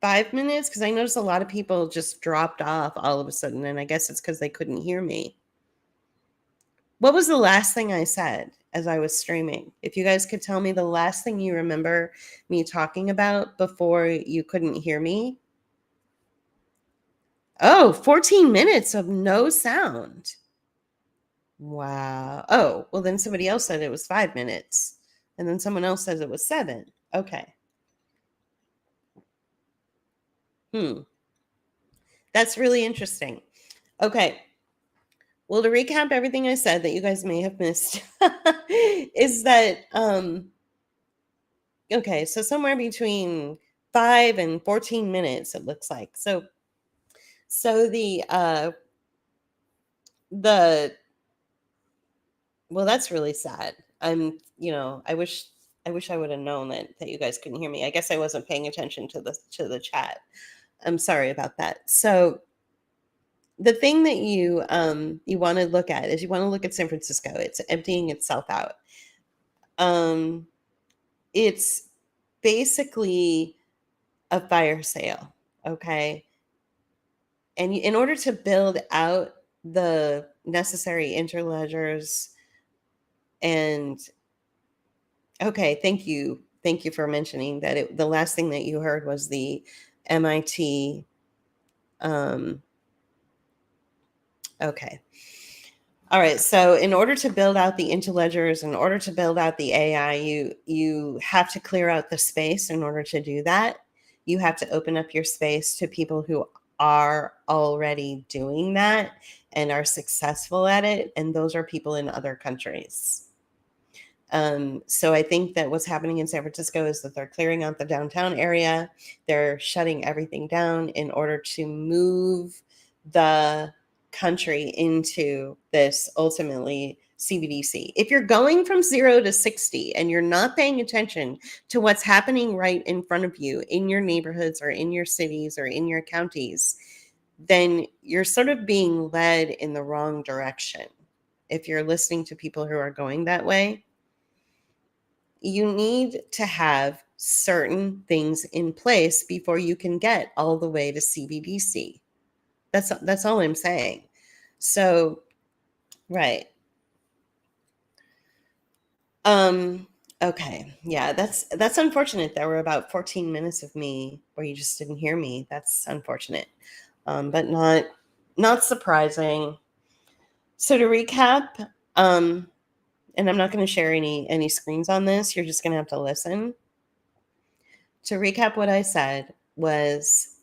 5 minutes? Because I noticed a lot of people just dropped off all of a sudden, and I guess it's because they couldn't hear me. What was the last thing I said as I was streaming? If you guys could tell me the last thing you remember me talking about before you couldn't hear me. Oh, 14 minutes of no sound. Wow. Oh, well, then somebody else said it was 5 minutes. And then someone else says it was 7. Okay. That's really interesting. Okay. Well, to recap everything I said that you guys may have missed is that, okay, so somewhere between 5 and 14 minutes, it looks like. So the well, that's really sad. I wish I would have known that you guys couldn't hear me. I guess I wasn't paying attention to the chat. I'm sorry about that. So the thing that you want to look at is you want to look at San Francisco. It's emptying itself out. It's basically a fire sale, okay? And in order to build out the necessary interledgers and okay, thank you for mentioning that the last thing that you heard was the MIT okay. All right, so in order to build out the interledgers, in order to build out the AI, you have to clear out the space. In order to do that, you have to open up your space to people who are already doing that and are successful at it, and those are people in other countries. So I think that what's happening in San Francisco is that they're clearing out the downtown area. They're shutting everything down in order to move the country into this ultimately CBDC. If you're going from 0 to 60 and you're not paying attention to what's happening right in front of you in your neighborhoods or in your cities or in your counties, then you're sort of being led in the wrong direction. If you're listening to people who are going that way, you need to have certain things in place before you can get all the way to CBDC. That's all I'm saying. So, right. Okay. Yeah, that's unfortunate. There were about 14 minutes of me where you just didn't hear me. That's unfortunate. But not surprising. So to recap, and I'm not going to share any screens on this. You're just going to have to listen. To recap what I said was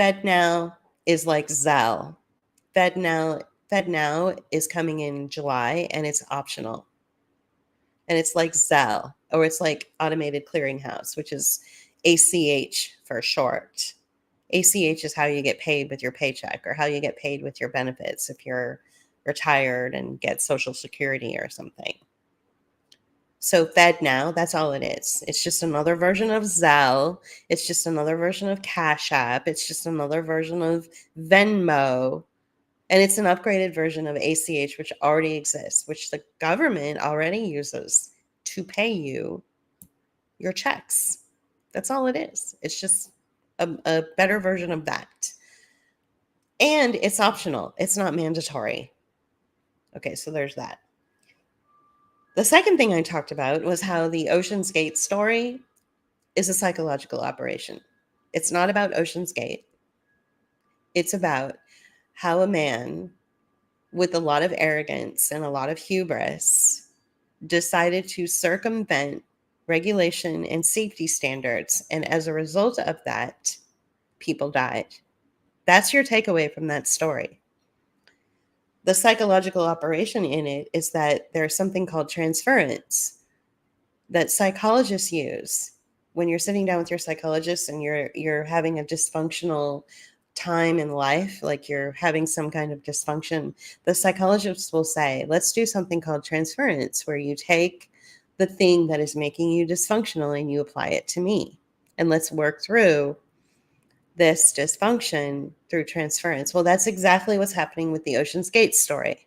FedNow is like Zelle. FedNow is coming in July and it's optional. And it's like Zelle, or it's like Automated Clearinghouse, which is ACH for short. ACH is how you get paid with your paycheck or how you get paid with your benefits if you're retired and get Social Security or something. So FedNow, that's all it is. It's just another version of Zelle. It's just another version of Cash App. It's just another version of Venmo. And it's an upgraded version of ACH, which already exists, which the government already uses to pay you your checks. That's all it is. It's just a better version of that. And it's optional. It's not mandatory. Okay, so there's that. The second thing I talked about was how the Ocean's Gate story is a psychological operation. It's not about Ocean's Gate. It's about how a man with a lot of arrogance and a lot of hubris decided to circumvent regulation, and safety standards. And as a result of that, people died. That's your takeaway from that story. The psychological operation in it is that there's something called transference that psychologists use when you're sitting down with your psychologist and you're having a dysfunctional time in life, like you're having some kind of dysfunction. The psychologists will say, let's do something called transference, where you take the thing that is making you dysfunctional and you apply it to me, and let's work through this dysfunction through transference. Well, that's exactly what's happening with the Ocean's Gate story.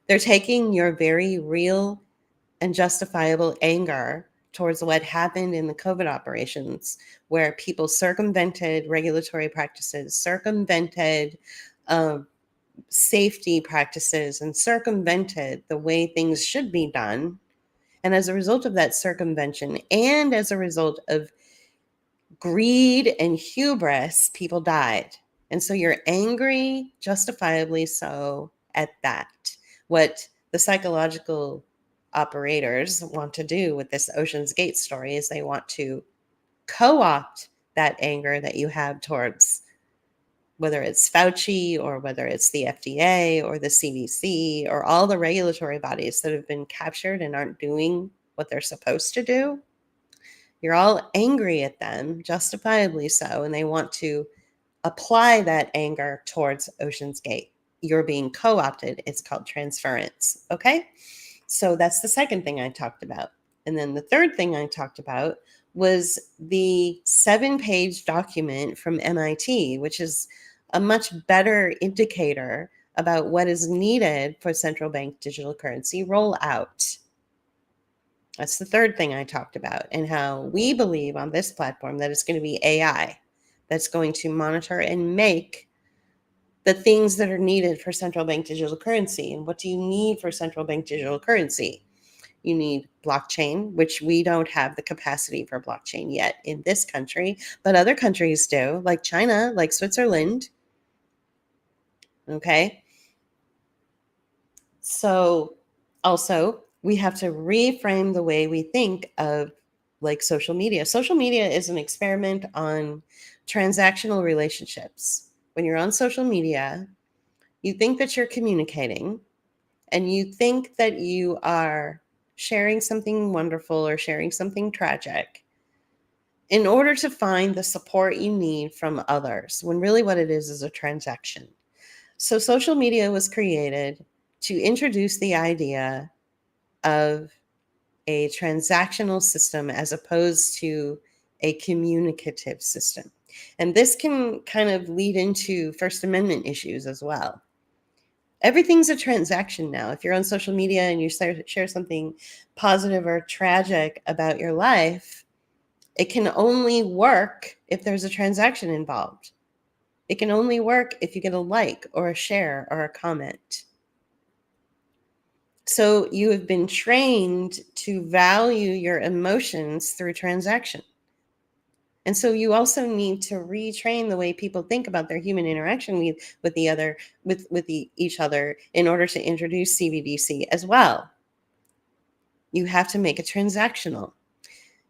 They're taking your very real and justifiable anger towards what happened in the COVID operations, where people circumvented regulatory practices, circumvented safety practices, and circumvented the way things should be done. And as a result of that circumvention, and as a result of greed and hubris, people died. And so you're angry, justifiably so, at that. What the psychological operators want to do with this Ocean's Gate story is they want to co-opt that anger that you have towards, whether it's Fauci or whether it's the FDA or the CBDC or all the regulatory bodies that have been captured and aren't doing what they're supposed to do. You're all angry at them, justifiably so, and they want to apply that anger towards Ocean's Gate. You're being co-opted. It's called transference. Okay? So that's the second thing I talked about. And then the third thing I talked about was the 7-page document from MIT, which is a much better indicator about what is needed for central bank digital currency rollout. That's the third thing I talked about, and how we believe on this platform that it's going to be AI that's going to monitor and make the things that are needed for central bank digital currency. And what do you need for central bank digital currency? You need blockchain, which we don't have the capacity for blockchain yet in this country, but other countries do, like China, like Switzerland. Okay. So also, we have to reframe the way we think of like social media. Social media is an experiment on transactional relationships. When you're on social media, you think that you're communicating and you think that you are sharing something wonderful or sharing something tragic in order to find the support you need from others, when really what it is a transaction. So social media was created to introduce the idea of a transactional system as opposed to a communicative system. And this can kind of lead into First Amendment issues as well. Everything's a transaction now. If you're on social media and you share something positive or tragic about your life, it can only work if there's a transaction involved. It can only work if you get a like or a share or a comment. So you have been trained to value your emotions through transaction. And so you also need to retrain the way people think about their human interaction with each other in order to introduce CBDC as well. You have to make it transactional.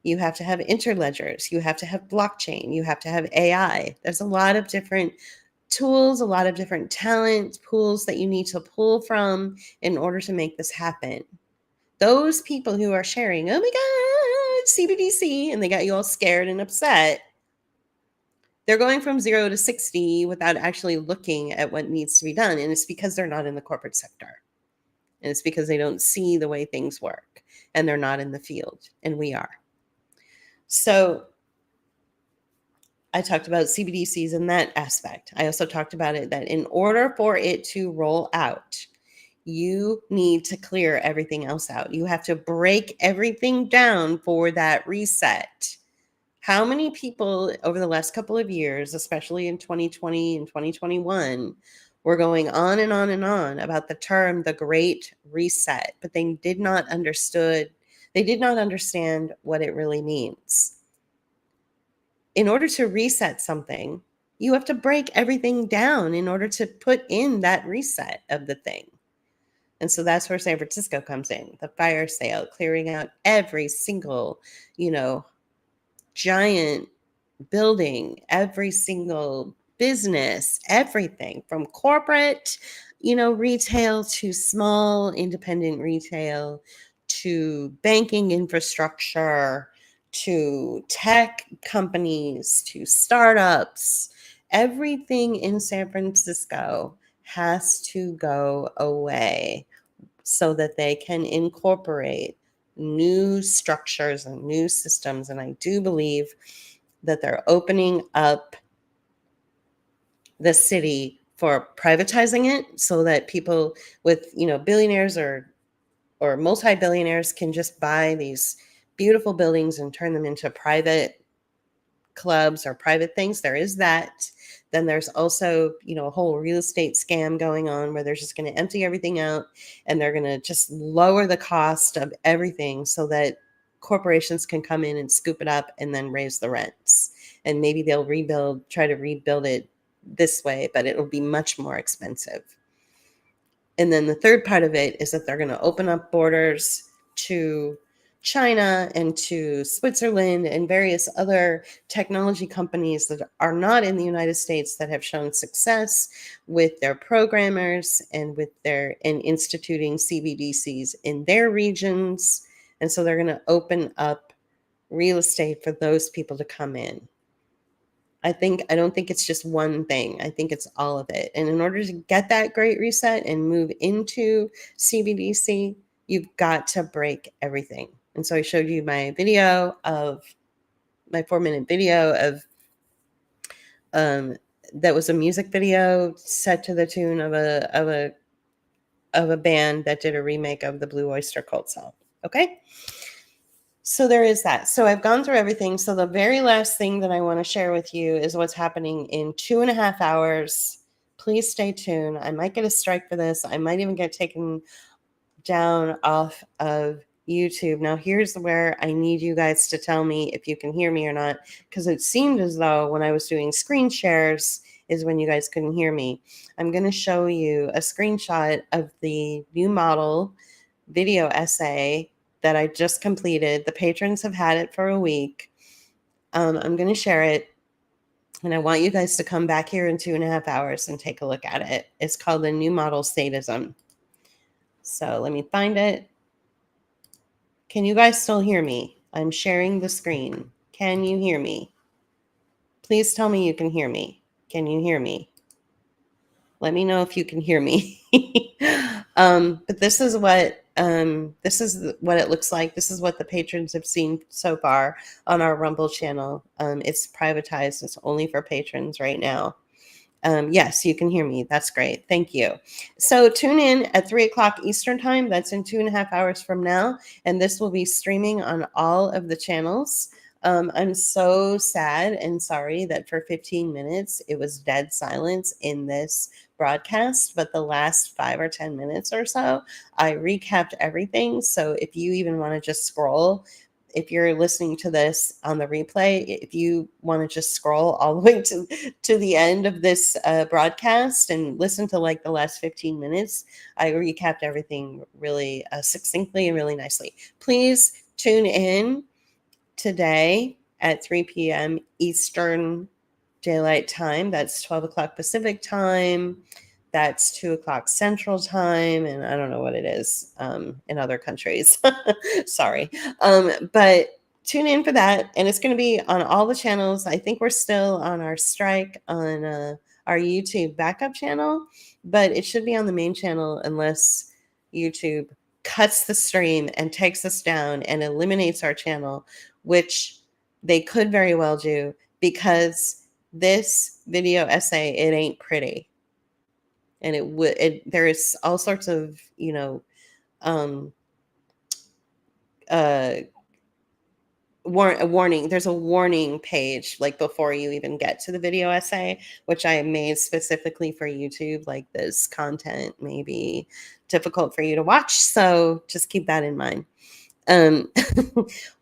You have to have interledgers. You have to have blockchain. You have to have AI. There's a lot of different tools, a lot of different talent pools that you need to pull from in order to make this happen. Those people who are sharing, oh my God, CBDC, and they got you all scared and upset, they're going from 0 to 60 without actually looking at what needs to be done. And it's because they're not in the corporate sector. And it's because they don't see the way things work. And they're not in the field. And we are. So I talked about CBDCs in that aspect. I also talked about it that in order for it to roll out, you need to clear everything else out. You have to break everything down for that reset. How many people over the last couple of years, especially in 2020 and 2021, were going on and on and on about the term the Great Reset, but they did not understand what it really means. In order to reset something, you have to break everything down in order to put in that reset of the thing. And so that's where San Francisco comes in, the fire sale, clearing out every single, you know, giant building, every single business, everything from corporate, retail to small independent retail to banking infrastructure to tech companies to startups. Everything in San Francisco has to go away so that they can incorporate new structures and new systems. And I do believe that they're opening up the city for privatizing it so that people with, billionaires or multi-billionaires can just buy these beautiful buildings and turn them into private clubs or private things. There is that. Then there's also, a whole real estate scam going on where they're just going to empty everything out and they're going to just lower the cost of everything so that corporations can come in and scoop it up and then raise the rents. And maybe they'll try to rebuild it this way, but it'll be much more expensive. And then the third part of it is that they're going to open up borders to China and to Switzerland and various other technology companies that are not in the United States that have shown success with their programmers and with and instituting CBDCs in their regions. And so they're going to open up real estate for those people to come in. I don't think it's just one thing. I think it's all of it. And in order to get that great reset and move into CBDC, you've got to break everything. And so I showed you my 4-minute video of that was a music video set to the tune of a band that did a remake of the Blue Oyster Cult song. Okay. So there is that. So I've gone through everything. So the very last thing that I want to share with you is what's happening in 2.5 hours. Please stay tuned. I might get a strike for this. I might even get taken down off of YouTube. Now, here's where I need you guys to tell me if you can hear me or not, because it seemed as though when I was doing screen shares is when you guys couldn't hear me. I'm going to show you a screenshot of the new model video essay that I just completed. The patrons have had it for a week. I'm going to share it. And I want you guys to come back here in 2.5 hours and take a look at it. It's called the New Model Sadism. So let me find it. Can you guys still hear me? I'm sharing the screen. Can you hear me? Please tell me you can hear me. Can you hear me? Let me know if you can hear me. But this is what it looks like. This is what the patrons have seen so far on our Rumble channel. It's privatized. It's only for patrons right now. Yes, you can hear me. That's great. Thank you. So tune in at 3:00 Eastern time. That's in 2.5 hours from now. And this will be streaming on all of the channels. I'm so sad and sorry that for 15 minutes it was dead silence in this broadcast, but the last 5 or 10 minutes or so, I recapped everything. So if you even want to just scroll, if you're listening to this on the replay, if you want to just scroll all the way to the end of this broadcast and listen to like the last 15 minutes, I recapped everything really succinctly and really nicely. Please tune in today at 3 p.m. Eastern Daylight Time. That's 12 o'clock Pacific Time. That's 2 o'clock Central Time. And I don't know what it is in other countries. Sorry. But tune in for that. And it's going to be on all the channels. I think we're still on our strike on our YouTube backup channel, but it should be on the main channel unless YouTube cuts the stream and takes us down and eliminates our channel, which they could very well do, because this video essay, it ain't pretty. And there is all sorts of, warning. There's a warning page like before you even get to the video essay, which I made specifically for YouTube. Like, this content may be difficult for you to watch, so just keep that in mind.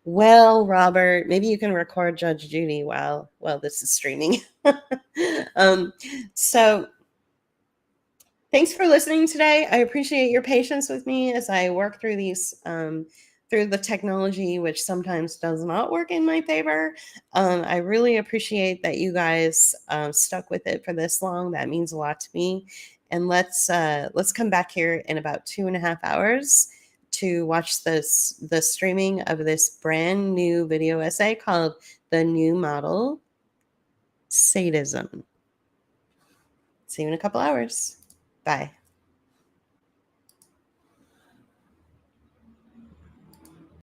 Well, Robert, maybe you can record Judge Judy while this is streaming. So Thanks for listening today. I appreciate your patience with me as I work through these, through the technology, which sometimes does not work in my favor. I really appreciate that you guys stuck with it for this long. That means a lot to me. And let's come back here in about 2.5 hours to watch the streaming of this brand new video essay called "The New Model Sadism." See you in a couple hours. Bye.